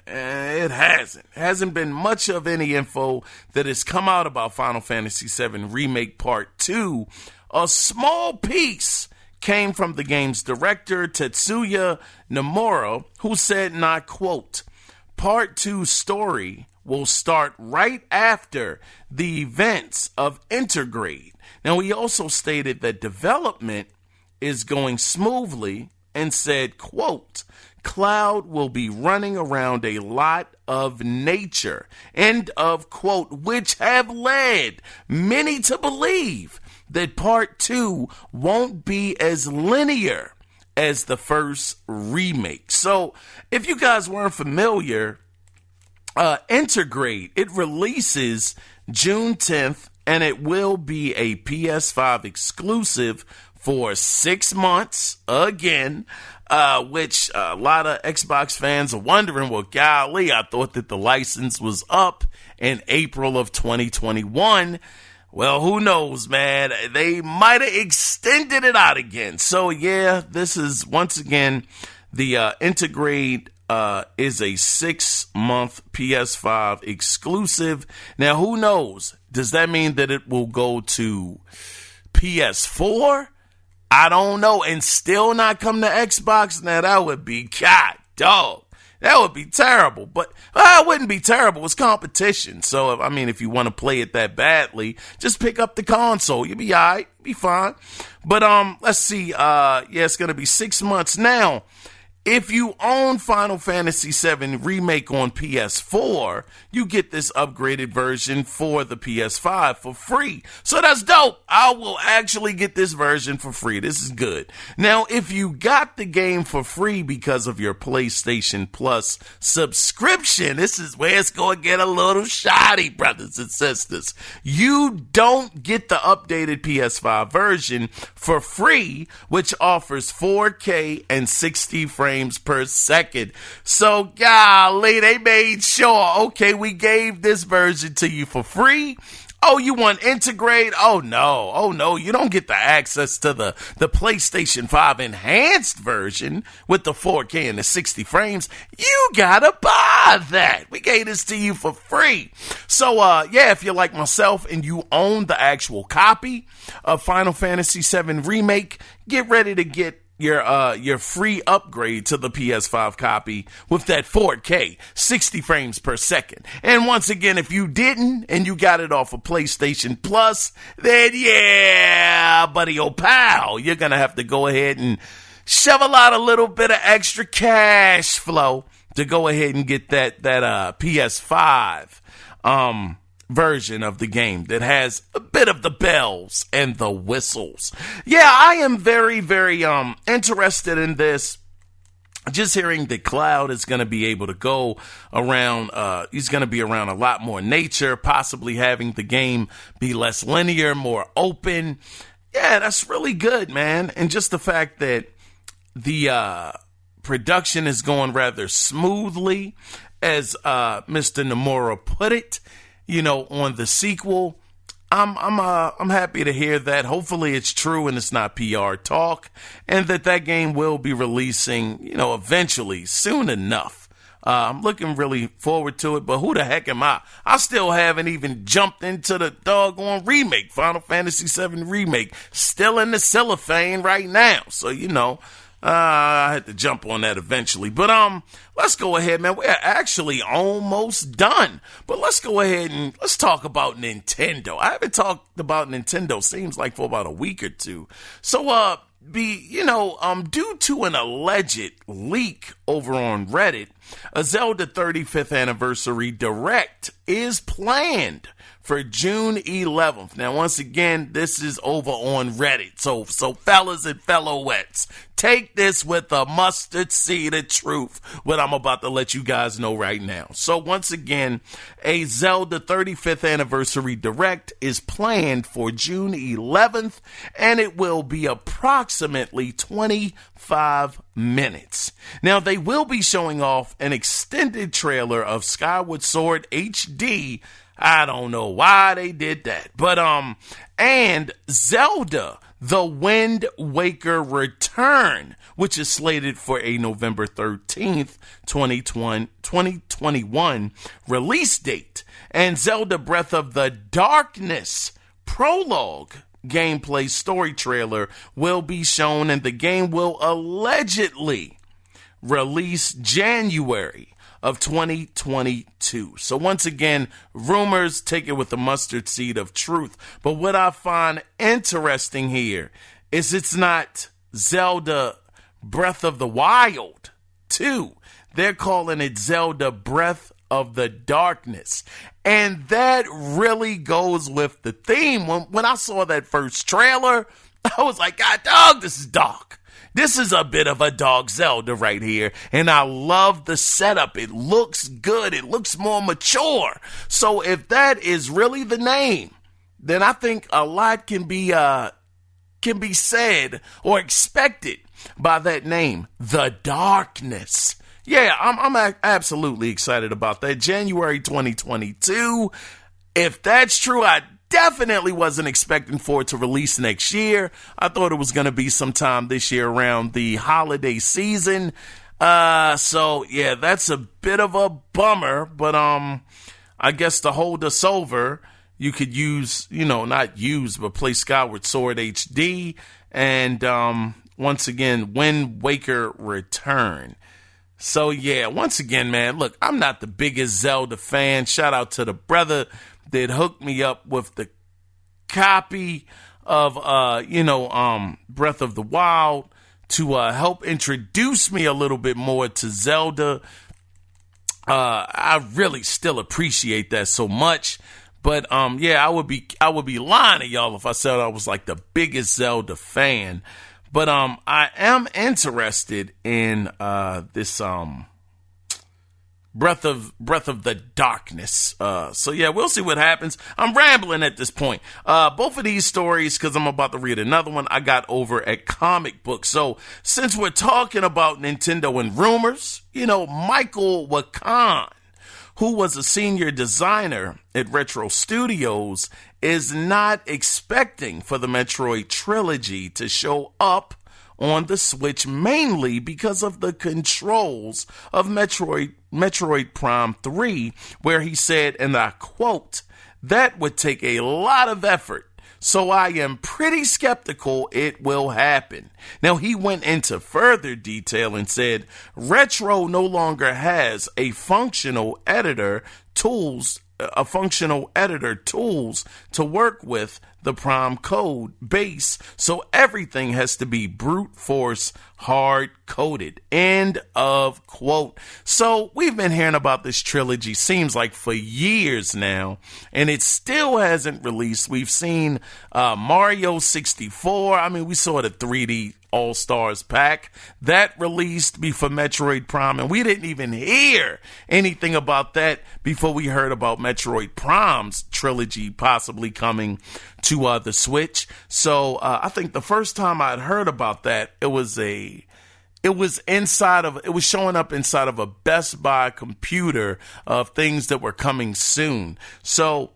much of any info that has come out about Final Fantasy VII Remake Part 2, a small piece came from the game's director, Tetsuya Nomura, who said, and I quote, Part 2 story will start right after the events of Intergrade. Now, he also stated that development is going smoothly and said, quote, Cloud will be running around a lot of nature, end of quote, which have led many to believe that Part 2 won't be as linear as the first remake. So, if you guys weren't familiar, Intergrade, it releases June 10th, and it will be a PS5 exclusive for 6 months again, which a lot of Xbox fans are wondering, well, golly, I thought that the license was up in April of 2021. Well, who knows, man? They might have extended it out again. So, yeah, this is, once again, the Intergrade is a 6-month PS5 exclusive. Now, who knows? Does that mean that it will go to PS4? I don't know. And still not come to Xbox? Now, that would be, God, dog. That would be terrible, but it wouldn't be terrible. It's competition. So, I mean, if you want to play it that badly, just pick up the console. You'll be all right. Be fine. But let's see. Yeah, it's going to be 6 months. Now, if you own Final Fantasy VII Remake on PS4, you get this upgraded version for the PS5 for free. So that's dope. I will actually get this version for free. This is good. Now, if you got the game for free because of your PlayStation Plus subscription, this is where it's going to get a little shoddy, brothers and sisters. You don't get the updated PS5 version for free, which offers 4K and 60 frames per second. So, golly, they made sure, okay, we gave this version to you for free. Oh, you want Intergrade? Oh no, you don't get the access to the PlayStation 5 enhanced version with the 4K and the 60 frames. You gotta buy that. We gave this to you for free. So, yeah, if you're like myself and you own the actual copy of Final Fantasy VII Remake, get ready to get your free upgrade to the PS5 copy with that 4K, 60 frames per second. And once again, if you didn't and you got it off of PlayStation Plus, then yeah, buddy, oh pal, you're gonna have to go ahead and shovel out a little bit of extra cash flow to go ahead and get that PS5 version of the game that has a bit of the bells and the whistles. Yeah, I am very, very interested in this. Just hearing that Cloud is going to be able to go around, he's going to be around a lot more nature, possibly having the game be less linear, more open. Yeah, that's really good, man. And just the fact that the production is going rather smoothly, as Mr. Nomura put it, you know, on the sequel. I'm happy to hear that. Hopefully it's true and it's not PR talk, and that game will be releasing, eventually, soon enough. I'm looking really forward to it, but who the heck am I? I still haven't even jumped into the doggone remake, Final Fantasy VII Remake. Still in the cellophane right now. So, I had to jump on that eventually. But let's go ahead, man. We're actually almost done. But let's go ahead and let's talk about Nintendo. I haven't talked about Nintendo, seems like, for about a week or two. So, due to an alleged leak over on Reddit, a Zelda 35th anniversary direct is planned for June 11th. Now, once again, this is over on Reddit. So fellas and fellowettes, take this with a mustard seed of truth, what I'm about to let you guys know right now. So once again, a Zelda 35th anniversary direct is planned for June 11th, and it will be approximately 25 minutes. Now, they will be showing off an extended trailer of Skyward Sword HD. I don't know why they did that, but and Zelda The Wind Waker Return, which is slated for a November 13th, 2021 release date, and Zelda Breath of the Darkness Prologue gameplay story trailer will be shown, and the game will allegedly release January of 2022. So once again, rumors, take it with a mustard seed of truth. But what I find interesting here is it's not Zelda Breath of the Wild 2. They're calling it Zelda Breath of the Darkness. And that really goes with the theme. When I saw that first trailer, I was like, God dog, this is dark. This is a bit of a dog Zelda right here, and I love the setup. It looks good. It looks more mature. So if that is really the name, then I think a lot can be said or expected by that name, The Darkness. Yeah, I'm absolutely excited about that. January 2022. If that's true, I definitely wasn't expecting for it to release next year. I thought it was going to be sometime this year around the holiday season. So yeah, that's a bit of a bummer, but I guess to hold us over, you could use, but play Skyward Sword HD and once again, Wind Waker Return. So yeah, once again, man, look, I'm not the biggest Zelda fan. Shout out to the brother that hooked me up with the copy of, Breath of the Wild to help introduce me a little bit more to Zelda. I really still appreciate that so much. But I would be lying to y'all if I said I was like the biggest Zelda fan. But I am interested in this Breath of the Darkness. So yeah, we'll see what happens. I'm rambling at this point. Both of these stories, because I'm about to read another one, I got over at Comic Book. So since we're talking about Nintendo and rumors, Michael Wakan, who was a senior designer at Retro Studios, is not expecting for the Metroid trilogy to show up on the Switch, mainly because of the controls of Metroid Prime 3, where he said, and I quote, "That would take a lot of effort, so I am pretty skeptical it will happen." Now, he went into further detail and said, Retro no longer has a functional editor tools to work with the Prime code base, so everything has to be brute force hard coded. End of quote. So we've been hearing about this trilogy, seems like for years now, and it still hasn't released. We've seen Mario 64. I mean, we saw the 3D All-Stars pack that released before Metroid Prime, and we didn't even hear anything about that before we heard about Metroid Prime's trilogy possibly coming to the Switch. So I think the first time I'd heard about that, it was showing up inside of a Best Buy computer of things that were coming soon. So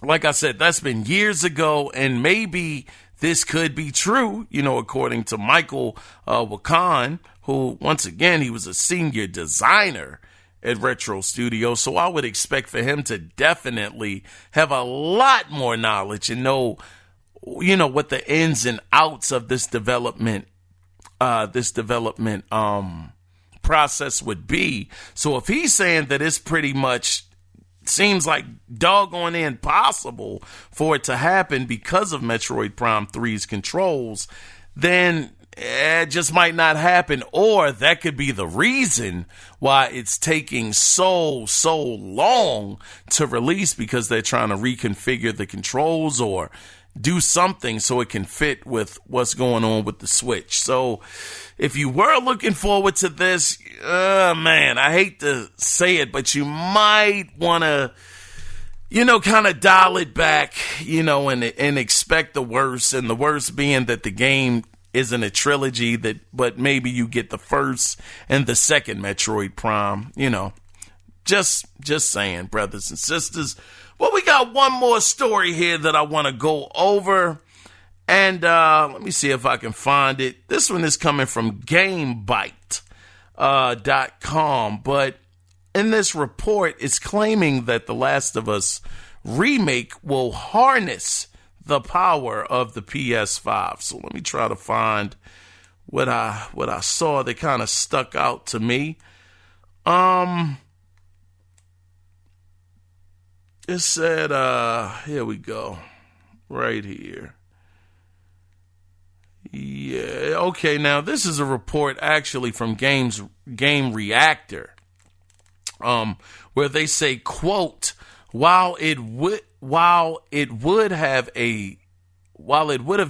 like I said, that's been years ago, and maybe this could be true, according to Michael Wakan, who, once again, he was a senior designer at Retro Studio. So I would expect for him to definitely have a lot more knowledge and know, what the ins and outs of this development process would be. So if he's saying that it's pretty much seems like doggone impossible for it to happen because of Metroid Prime 3's controls, then it just might not happen. Or that could be the reason why it's taking so long to release, because they're trying to reconfigure the controls or do something so it can fit with what's going on with the Switch. So if you were looking forward to this, man, I hate to say it, but you might want to, kind of dial it back, and expect the worst. And the worst being that the game isn't a trilogy, but maybe you get the first and the second Metroid Prime, just saying, brothers and sisters. Well, we got one more story here that I want to go over. And let me see if I can find it. This one is coming from GameBite.com. But in this report, it's claiming that The Last of Us remake will harness the power of the PS5. So let me try to find what I saw that kind of stuck out to me. It said, here we go, right here. Yeah, okay, now this is a report actually from Game Reactor, where they say, quote, while it would have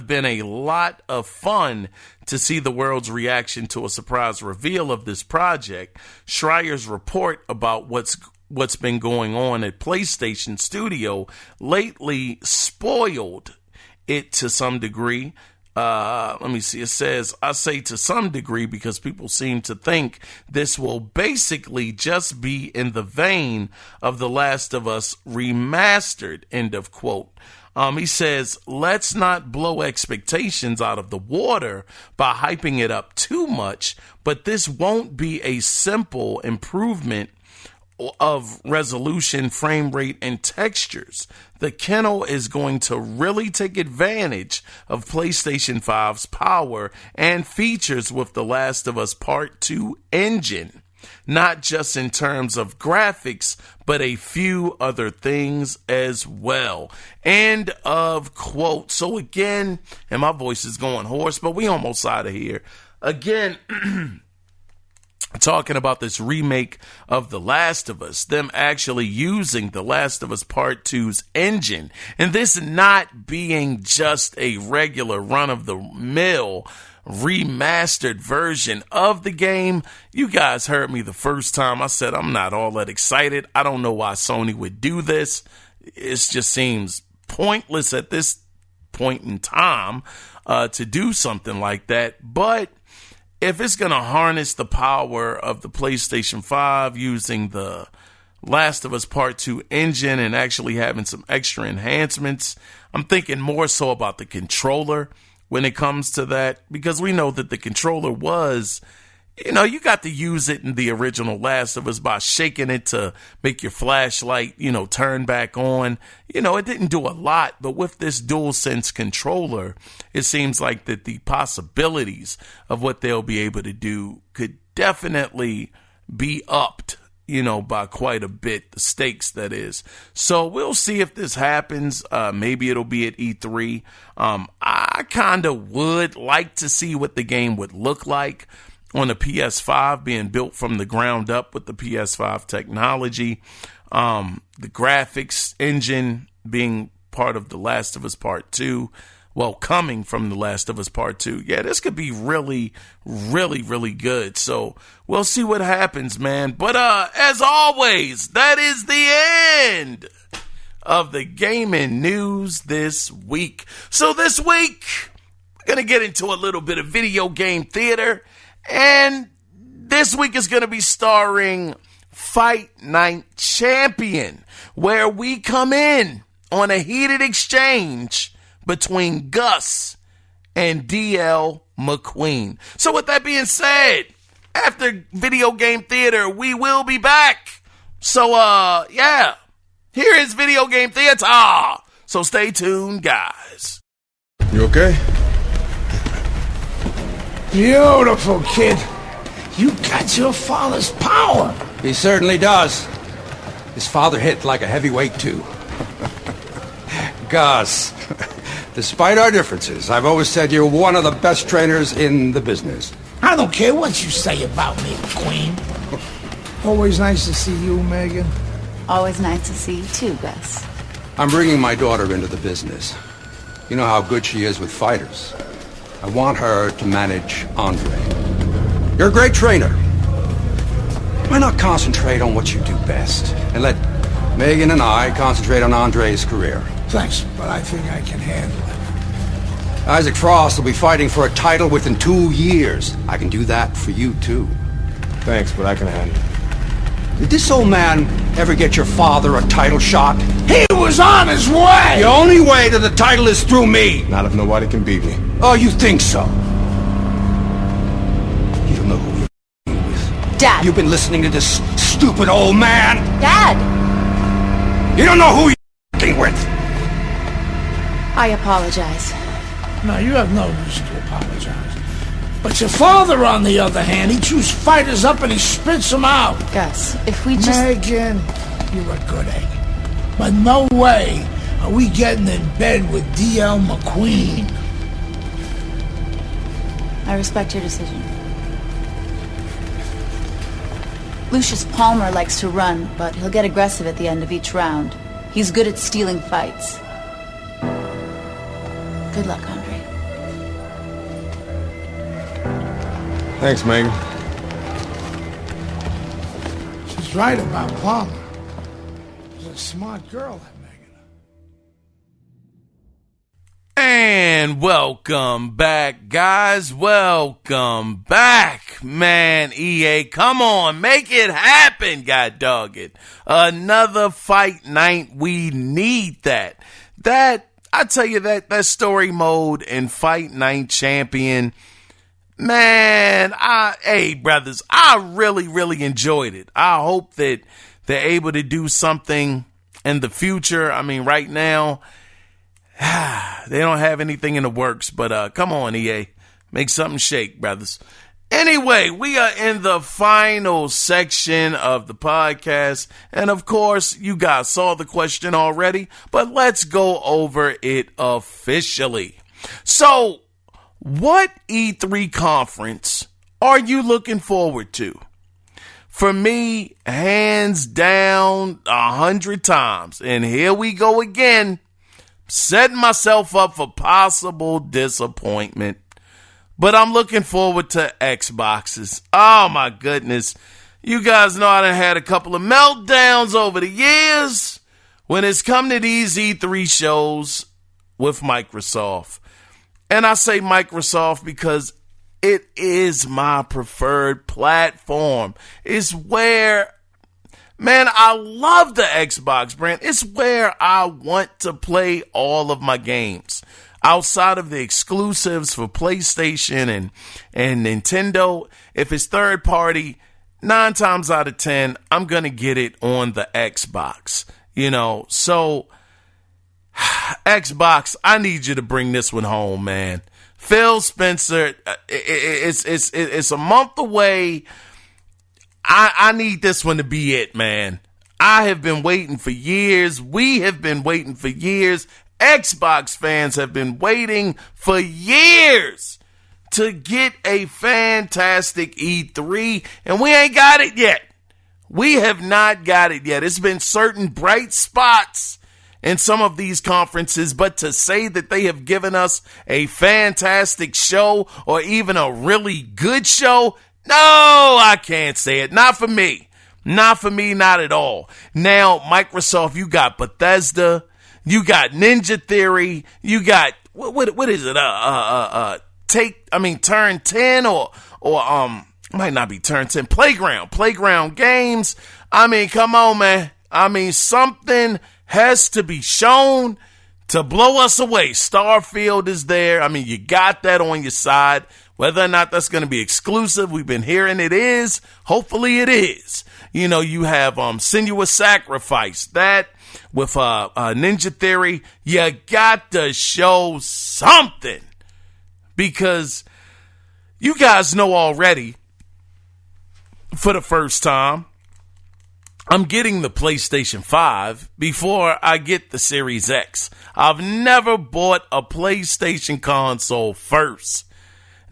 been a lot of fun to see the world's reaction to a surprise reveal of this project, Schreier's report about what's been going on at PlayStation Studio lately spoiled it to some degree. Let me see. It says, I say to some degree because people seem to think this will basically just be in the vein of The Last of Us Remastered, end of quote. He says, let's not blow expectations out of the water by hyping it up too much, but this won't be a simple improvement of resolution, frame rate, and textures. The kennel is going to really take advantage of PlayStation 5's power and features with The Last of Us Part 2 engine, not just in terms of graphics, but a few other things as well. End of quote. So again, and my voice is going hoarse, but we almost out of here. Again, talking about this remake of The Last of Us, them actually using The Last of Us Part 2's engine, and this not being just a regular run-of-the-mill remastered version of the game. You guys heard me the first time. I said I'm not all that excited. I don't know why Sony would do this. It just seems pointless at this point in time to do something like that. But if it's going to harness the power of the PlayStation 5 using the Last of Us Part 2 engine and actually having some extra enhancements, I'm thinking more so about the controller when it comes to that, because we know that the controller was, you got to use it in the original Last of Us by shaking it to make your flashlight, turn back on. It didn't do a lot, but with this DualSense controller, it seems like that the possibilities of what they'll be able to do could definitely be upped, by quite a bit, the stakes that is. So we'll see if this happens. Maybe it'll be at E3. I kind of would like to see what the game would look like on the PS5 being built from the ground up with the PS5 technology. The graphics engine being part of The Last of Us Part 2. Well, coming from The Last of Us Part 2. Yeah, this could be really, really, really good. So we'll see what happens, man. But as always, that is the end of the gaming news this week. So this week, we're going to get into a little bit of video game theater. And this week is going to be starring Fight Night Champion, where we come in on a heated exchange between Gus and DL McQueen. So with that being said, after Video Game Theater, we will be back. So, yeah, here is Video Game Theater. So stay tuned, guys.
You okay?
Beautiful, kid. You got your father's power.
He certainly does. His father hit like a heavyweight, too. Gus, despite our differences, I've always said you're one of the best trainers in the business.
I don't care what you say about me, Queen. Always nice to see you, Megan.
Always nice to see you too, Gus.
I'm bringing my daughter into the business. You know how good she is with fighters. I want her to manage Andre. You're a great trainer. Why not concentrate on what you do best and let Megan and I concentrate on Andre's career?
Thanks, but I think I can handle it.
Isaac Frost will be fighting for a title within 2 years. I can do that for you, too.
Thanks, but I can handle it.
Did this old man ever get your father a title shot?
He was on his way!
The only way to the title is through me!
Not if nobody can beat me.
Oh, you think so? You don't know who you're with.
Dad!
You've been listening to this stupid old man!
Dad!
You don't know who you're with!
I apologize.
No, you have no reason to apologize. But your father, on the other hand, he chews fighters up and he spits them out.
Gus, if we just...
Megan, you're a good egg. But no way are we getting in bed with DL McQueen.
I respect your decision. Lucius Palmer likes to run, but he'll get aggressive at the end of each round. He's good at stealing fights. Good luck, Andre.
Thanks, Megan.
She's right about Palmer. She's a smart girl, that Megan.
And welcome back, guys. Welcome back. Man, EA, come on, make it happen, god dog it. Another fight night, we need that. I tell you that story mode in Fight Night Champion, man, hey brothers, I really enjoyed it. I hope that they're able to do something in the future. I mean, right now, they don't have anything in the works, but come on, EA, make something shake, brothers. Anyway, we are in the final section of the podcast. And of course, you guys saw the question already, but let's go over it officially. So, what E3 conference are you looking forward to? For me, hands down, 100 times. And here we go again, setting myself up for possible disappointment. But I'm looking forward to Xboxes. Oh my goodness. You guys know I done had a couple of meltdowns over the years when it's come to these E3 shows with Microsoft. And I say Microsoft because it is my preferred platform. It's where, man, I love the Xbox brand. It's where I want to play all of my games. Outside of the exclusives for PlayStation and Nintendo, if it's third party, 9 times out of 10, I'm going to get it on the Xbox. You know, so Xbox, I need you to bring this one home, man. Phil Spencer, it's a month away. I need this one to be it, man. I have been waiting for years. We have been waiting for years. Xbox fans have been waiting for years to get a fantastic E3, and we ain't got it yet. We have not got it yet. It's been certain bright spots in some of these conferences, but to say that they have given us a fantastic show or even a really good show, no, I can't say it. Not for me. Not for me, not at all. Now, Microsoft, you got Bethesda, you got Ninja Theory, you got what is it? Turn 10 or might not be Turn 10. Playground Games. I mean, come on, man. I mean, something has to be shown to blow us away. Starfield is there. I mean, you got that on your side. Whether or not that's going to be exclusive, we've been hearing it is. Hopefully it is. You know, you have Senua's Sacrifice. That with Ninja Theory, you got to show something. Because you guys know already, for the first time, I'm getting the PlayStation 5 before I get the Series X. I've never bought a PlayStation console first.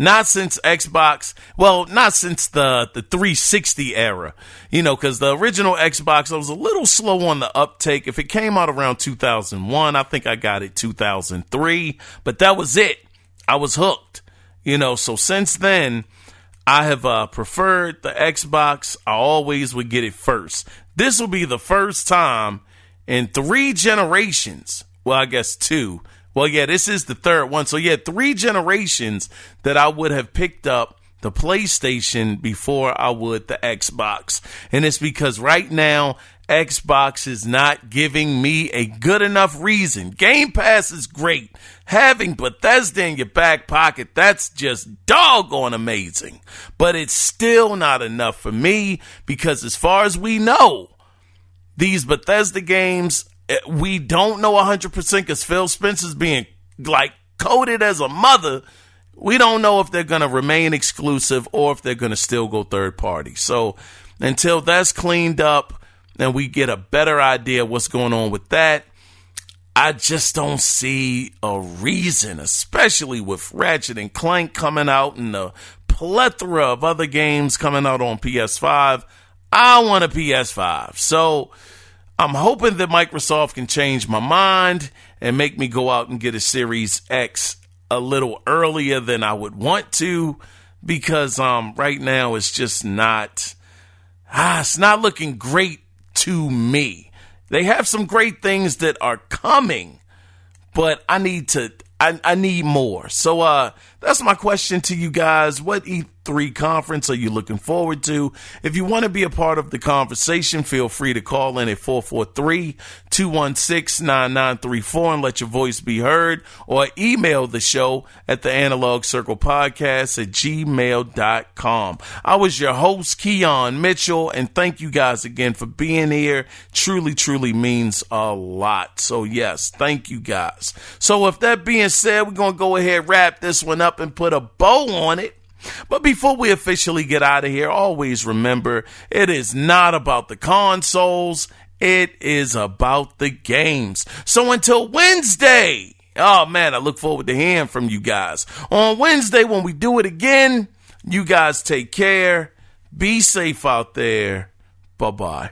Not since Xbox, well, not since the 360 era, you know, because the original Xbox, I was a little slow on the uptake. If it came out around 2001, I think I got it 2003, but that was it. I was hooked, you know, so since then, I have preferred the Xbox. I always would get it first. This will be the first time in 3 generations, well, I guess 2. Well, yeah, this is the third one. So, yeah, 3 generations that I would have picked up the PlayStation before I would the Xbox. And it's because right now, Xbox is not giving me a good enough reason. Game Pass is great. Having Bethesda in your back pocket, that's just doggone amazing. But it's still not enough for me because as far as we know, these Bethesda games, we don't know 100% because Phil Spencer's being like coded as a mother. We don't know if they're going to remain exclusive or if they're going to still go third party. So until that's cleaned up and we get a better idea what's going on with that, I just don't see a reason, especially with Ratchet and Clank coming out and the plethora of other games coming out on PS5. I want a PS5. So I'm hoping that Microsoft can change my mind and make me go out and get a Series X a little earlier than I would want to, because right now it's just not it's not looking great to me. They have some great things that are coming, but I need more. So that's my question to you guys. What E3 conference are you looking forward to? If you want to be a part of the conversation, feel free to call in at 443-216-9934 and let your voice be heard, or email the show at the Analog Circle Podcast at gmail.com. I was your host, Kiaun Mitchell, and thank you guys again for being here. Truly, truly means a lot. So yes, thank you guys. So with that being said, we're going to go ahead and wrap this one up and put a bow on it. But before we officially get out of here, always remember, it is not about the consoles. It is about the games. So until Wednesday, oh man, I look forward to hearing from you guys. On Wednesday, when we do it again, you guys take care. Be safe out there. Bye-bye.